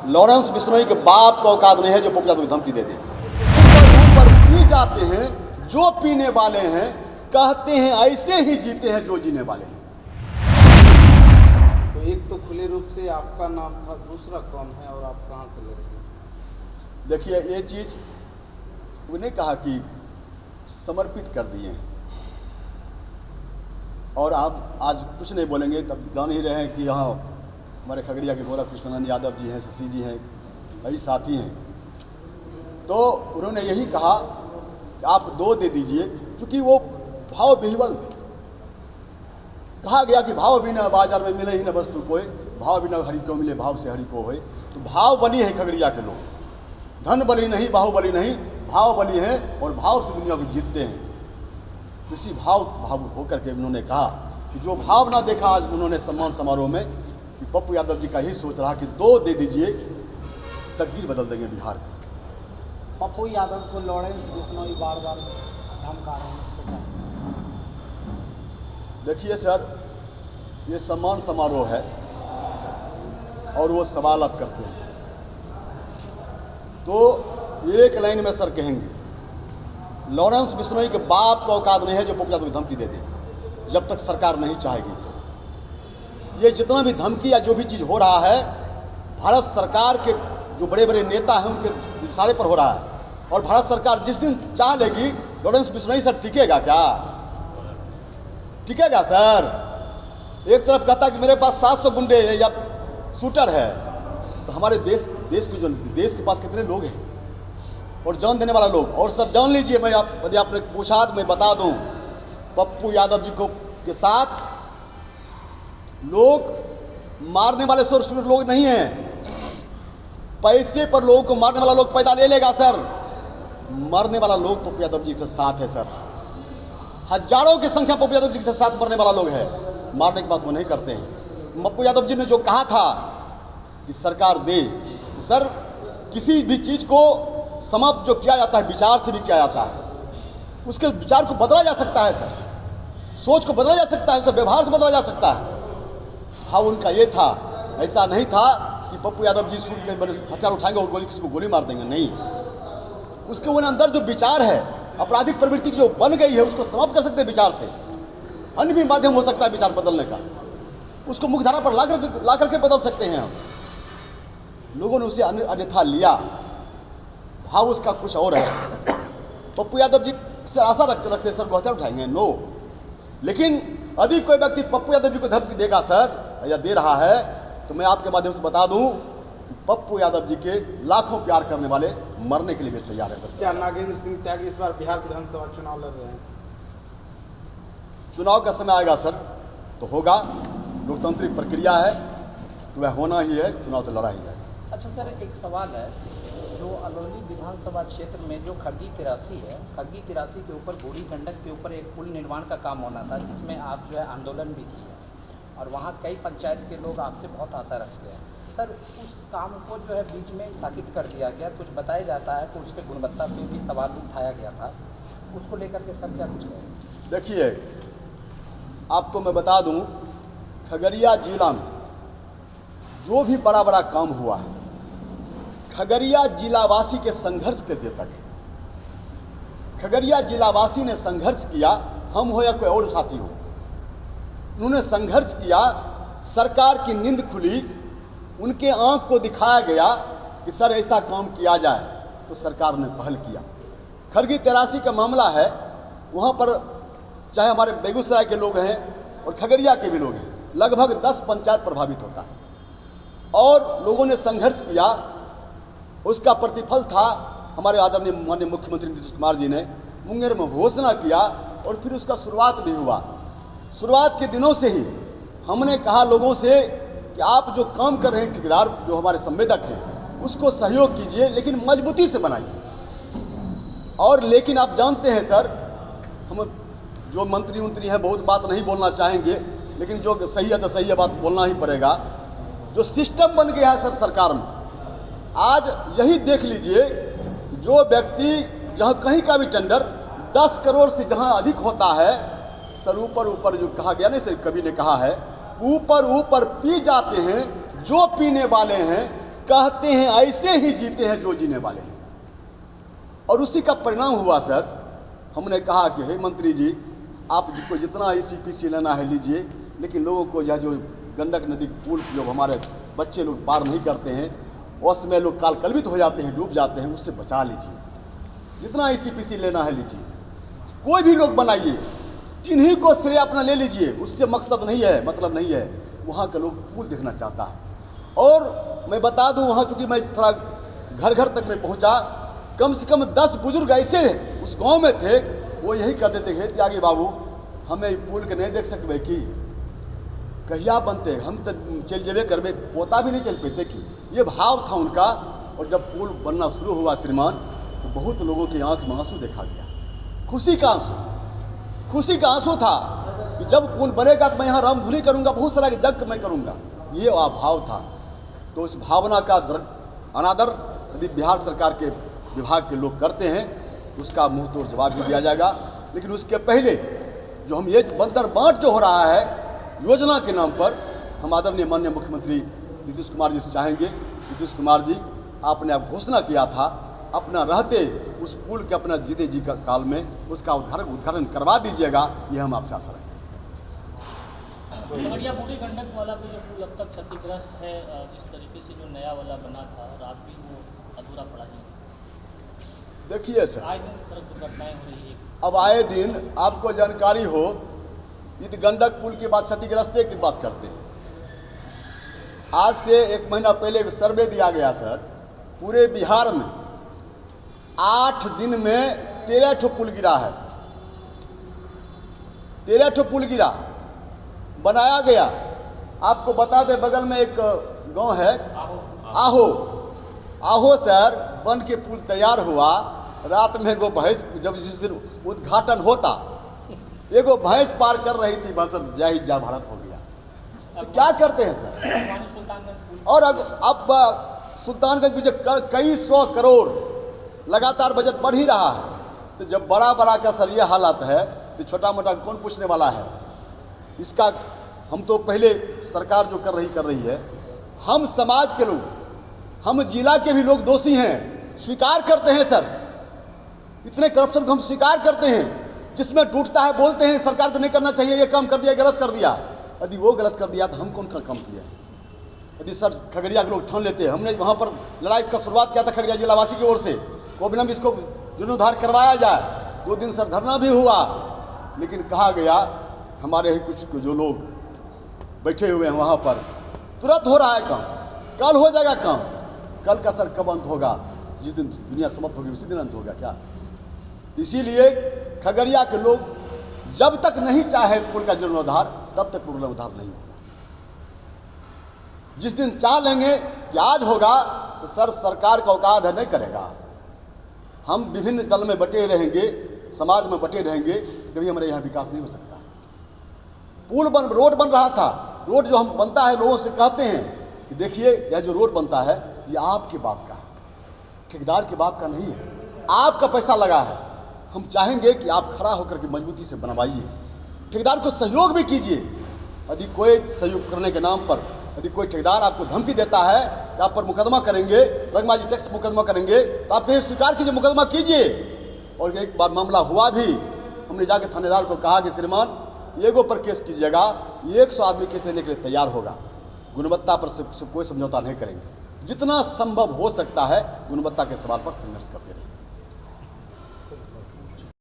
Lawrence Bishnoi के बाप का औकात नहीं है जो पप्पू यादव को धमकी दे दे। ऊपर पी जाते हैं जो पीने वाले हैं, कहते हैं ऐसे ही जीते हैं जो जीने वाले हैं। तो एक तो खुले रूप से आपका नाम था, दूसरा कौन है और आप कहाँ से लड़े? देखिए, ये चीज़ उन्हें कहा कि समर्पित कर दिए हैं और आप आज कुछ नहीं बोलेंगे तब जान ही रहे हैं कि यहाँ हमारे खगड़िया के गौरव कृष्णानंद यादव जी हैं, शशि जी हैं, कई साथी हैं। तो उन्होंने यही कहा कि आप 2 दे दीजिए, क्योंकि वो भाव विह्वल थे। कहा गया कि भाव बिना बाजार में मिले ही न वस्तु कोई, भाव बिना हरि को मिले भाव से हरि को होए। तो भाव बली है खगड़िया के लोग, धन बली नहीं, बाहुबली नहीं, भाव बली है और भाव से दुनिया को जीतते हैं। किसी भाव होकर के उन्होंने कहा कि जो भाव ना देखा आज उन्होंने सम्मान समारोह में, कि पप्पू यादव जी का ही सोच रहा कि 2 दे दीजिए, तकदीर बदल देंगे बिहार का। पप्पू यादव को लॉरेंस बिश्नोई बार बार धमका रहे हैं, उसको क्या? देखिए सर, ये सम्मान समारोह है और वो सवाल आप करते हैं तो एक लाइन में सर कहेंगे, लॉरेंस बिश्नोई के बाप का औकात नहीं है जो पप्पू यादव को धमकी दे दे, जब तक सरकार नहीं चाहेगी। तो ये जितना भी धमकी या जो भी चीज़ हो रहा है, भारत सरकार के जो बड़े बड़े नेता हैं उनके इशारे पर हो रहा है। और भारत सरकार जिस दिन चाह लेगी, लॉरेंस बिश्नोई सर टिकेगा क्या? टिकेगा सर? एक तरफ कहता कि मेरे पास 700 गुंडे या शूटर है, तो हमारे देश के पास कितने लोग हैं और जान देने वाला लोग। और सर जान लीजिए, यदि आपने पूछा तो मैं बता दूं, पप्पू यादव जी को के साथ लोग मारने वाले शूर लोग नहीं हैं। पैसे पर लोगों को मारने वाला लोग पैदा ले लेगा सर, मरने वाला लोग पप्पू यादव जी के साथ है सर। हजारों की संख्या पप्पू यादव जी के साथ मरने वाला लोग है, मारने की बात वो नहीं करते हैं। पप्पू यादव जी ने जो कहा था कि सरकार दे, तो सर किसी भी चीज़ को समाप्त जो किया जाता है विचार से भी किया जाता है, उसके विचार को बदला जा सकता है सर, सोच को बदला जा सकता है, उसके व्यवहार से बदला जा सकता है। हाँ, उनका ये था, ऐसा नहीं था कि पप्पू यादव जी शूट के हथियार उठाएंगे और किसी को गोली मार देंगे, नहीं। उसके वो अंदर जो विचार है, आपराधिक प्रवृत्ति जो बन गई है, उसको समाप्त कर सकते हैं विचार से। अन्य भी माध्यम हो सकता है विचार बदलने का, उसको मुख्यधारा पर ला करके बदल सकते हैं हम। लोगों ने उसे अन्यथा लिया, भाव उसका कुछ और है। पप्पू यादव जी से आशा रखते सर वो हथियार उठाएंगे, नो। लेकिन यदि कोई व्यक्ति पप्पू यादव जी को धमकी देगा सर या दे रहा है, तो मैं आपके माध्यम से बता दूं कि पप्पू यादव जी के लाखों प्यार करने वाले मरने के लिए भी तैयार है सर। क्या नागेंद्र सिंह त्यागी इस बार बिहार विधानसभा चुनाव लड़ रहे हैं? चुनाव का समय आएगा सर तो होगा, लोकतांत्रिक प्रक्रिया है तो वह होना ही है, चुनाव तो लड़ा ही है। अच्छा सर, एक सवाल है, जो अलौली विधानसभा क्षेत्र में जो खड़गी 83 है, खड़गी 83 के ऊपर बूढ़ी गंडक के ऊपर एक पुल निर्माण का काम होना था, जिसमें आप जो है आंदोलन भी किए और वहाँ कई पंचायत के लोग आपसे बहुत आशा रखते हैं। सर, उस काम को जो है बीच में स्थगित कर दिया गया, कुछ बताया जाता है कि उसके गुणवत्ता पे भी सवाल उठाया गया था, उसको लेकर के सर क्या कुछ कहें? देखिए, आपको मैं बता दूं, खगड़िया जिला में जो भी बड़ा बड़ा काम हुआ है, खगड़िया जिलावासी के संघर्ष के दे तक है। खगड़िया जिलावासी ने संघर्ष किया, हम हो या कोई और साथी हो, उन्होंने संघर्ष किया, सरकार की नींद खुली, उनके आंख को दिखाया गया कि सर ऐसा काम किया जाए, तो सरकार ने पहल किया। खड़गी 83 का मामला है, वहाँ पर चाहे हमारे बेगूसराय के लोग हैं और खगड़िया के भी लोग हैं, लगभग 10 पंचायत प्रभावित होता है और लोगों ने संघर्ष किया। उसका प्रतिफल था हमारे आदरणीय माननीय मुख्यमंत्री नीतीश कुमार जी ने मुंगेर में घोषणा किया और फिर उसका शुरुआत भी हुआ। शुरुआत के दिनों से ही हमने कहा लोगों से कि आप जो काम कर रहे हैं, ठेकेदार जो हमारे संवेदक हैं, उसको सहयोग कीजिए, लेकिन मजबूती से बनाइए। और लेकिन आप जानते हैं सर, हम जो मंत्री हैं बहुत बात नहीं बोलना चाहेंगे, लेकिन जो सही है तो सही है, बात बोलना ही पड़ेगा। जो सिस्टम बन गया है सर सरकार में, आज यही देख लीजिए, जो व्यक्ति जहाँ कहीं का भी टेंडर 10 करोड़ से जहाँ अधिक होता है सर, ऊपर जो कहा गया ना सर, कवि ने कहा है, ऊपर पी जाते हैं जो पीने वाले हैं, कहते हैं ऐसे ही जीते हैं जो जीने वाले हैं। और उसी का परिणाम हुआ सर। हमने कहा कि हे मंत्री जी, आपको जितना ICPC लेना है लीजिए, लेकिन लोगों को यह जो गंडक नदी पुल जो हमारे बच्चे लोग पार नहीं करते हैं, उसमें लोग कालकलवित हो जाते हैं, डूब जाते हैं, उससे बचा लीजिए। जितना ICPC लेना है लीजिए, कोई भी लोग बनाइए, किन्हीं को श्रेय अपना ले लीजिए, उससे मकसद नहीं है, मतलब नहीं है। वहाँ का लोग पुल देखना चाहता है। और मैं बता दूं, वहाँ चूँकि मैं थोड़ा घर घर तक मैं पहुँचा, कम से कम 10 बुजुर्ग ऐसे उस गांव में थे, वो यही कहते थे, हे त्यागी बाबू, हमें पुल के नहीं देख सकबे कि कहिया बनते, हम तो चल जेबे करबे, पोता भी नहीं चल पाते कि, ये भाव था उनका। और जब पुल बनना शुरू हुआ श्रीमान, तो बहुत लोगों की आंख में आंसू देखा गया, खुशी का आंसू, खुशी का आंसू था कि जब पुल बनेगा तो मैं यहाँ रामधुनी करूँगा, बहुत सारा यज्ञ मैं करूँगा, ये भाव था। तो उस भावना का अनादर यदि बिहार सरकार के विभाग के लोग करते हैं, उसका मुंह तोड़ जवाब भी दिया जाएगा। लेकिन उसके पहले जो हम ये बंतर बांट जो हो रहा है योजना के नाम पर, हम आदरणीय माननीय मुख्यमंत्री नीतीश कुमार जी से चाहेंगे, नीतीश कुमार जी, आपने अब घोषणा किया था, अपना रहते उस पुल के अपना जीते जी का काल में उसका उद्घाटन करवा दीजिएगा, ये हम आपसे आशा रखते हैं। खगड़िया बूढ़ी गंडक वाला भी जो पुल अब तक क्षतिग्रस्त है, जिस तरीके से जो नया वाला बना था, रात भी वो अधूरा पड़ा है। देखिए सर, आए दिन सड़क दुर्घटनाएं हो रही है। अब आए दिन आपको जानकारी हो, ये गंडक पुल की बात, क्षतिग्रस्त की बात करते हैं। आज से 1 महीना पहले एक सर्वे दिया गया सर, पूरे बिहार में 8 दिन में 13 ठो पुल गिरा है सर, 13 ठो पुल गिरा, बनाया गया। आपको बता दें, बगल में एक गांव है आहो सर, बन के पुल तैयार हुआ। रात में एगो भैंस, जब जिस दिन उद्घाटन होता, एगो भैंस पार कर रही थी, बस जा भारत हो गया। तो क्या करते हैं सर। और अब सुल्तानगंज में जो कई 100 करोड़ लगातार बजट बढ़ ही रहा है, तो जब बड़ा का सर ये हालत है, तो छोटा मोटा कौन पूछने वाला है। इसका हम तो पहले सरकार जो कर रही है, हम समाज के लोग, हम जिला के भी लोग दोषी हैं, स्वीकार करते हैं सर। इतने करप्शन को हम स्वीकार करते हैं, जिसमें टूटता है बोलते हैं सरकार को नहीं करना चाहिए, ये काम कर दिया, गलत कर दिया। यदि वो गलत कर दिया तो हम कौन काम किया। यदि सर खगड़िया के लोग ठान लेते हैं, हमने वहाँ पर लड़ाई का शुरुआत किया था खगड़िया जिलावासी की ओर से, को विलम्ब इसको जीर्णोद्धार करवाया जाए। 2 दिन सर धरना भी हुआ, लेकिन कहा गया हमारे ही कुछ जो लोग बैठे हुए हैं वहाँ पर, तुरंत हो रहा है काम, कल हो जाएगा काम। कल का सर कब अंत होगा? जिस दिन दुनिया समाप्त होगी उसी दिन अंत होगा क्या? इसीलिए खगड़िया के लोग जब तक नहीं चाहे पुल का जीर्णोद्धार, तब तक पुल का उद्धार नहीं होगा। जिस दिन चाह लेंगे कि आज होगा, तो सर सरकार का औकात है, नहीं करेगा। हम विभिन्न दल में बटे रहेंगे, समाज में बटे रहेंगे, कभी हमारे यहाँ विकास नहीं हो सकता। रोड बन रहा था, रोड जो हम बनता है, लोगों से कहते हैं कि देखिए यह जो रोड बनता है, ये आपके बाप का है, ठेकेदार के बाप का नहीं है, आपका पैसा लगा है। हम चाहेंगे कि आप खड़ा होकर के मजबूती से बनवाइए, ठेकेदार को सहयोग भी कीजिए। यदि कोई सहयोग करने के नाम पर यदि कोई ठेकेदार आपको धमकी देता है कि आप पर मुकदमा करेंगे, रंगबाजी टैक्स मुकदमा करेंगे, तो आप कहीं स्वीकार कीजिए, मुकदमा कीजिए। और एक बार मामला हुआ भी, हमने जाके थानेदार को कहा कि श्रीमान एगो पर केस कीजिएगा, 100 आदमी केस लेने के लिए तैयार होगा, गुणवत्ता पर से कोई समझौता नहीं करेंगे। जितना संभव हो सकता है गुणवत्ता के सवाल पर संघर्ष करते रहेंगे।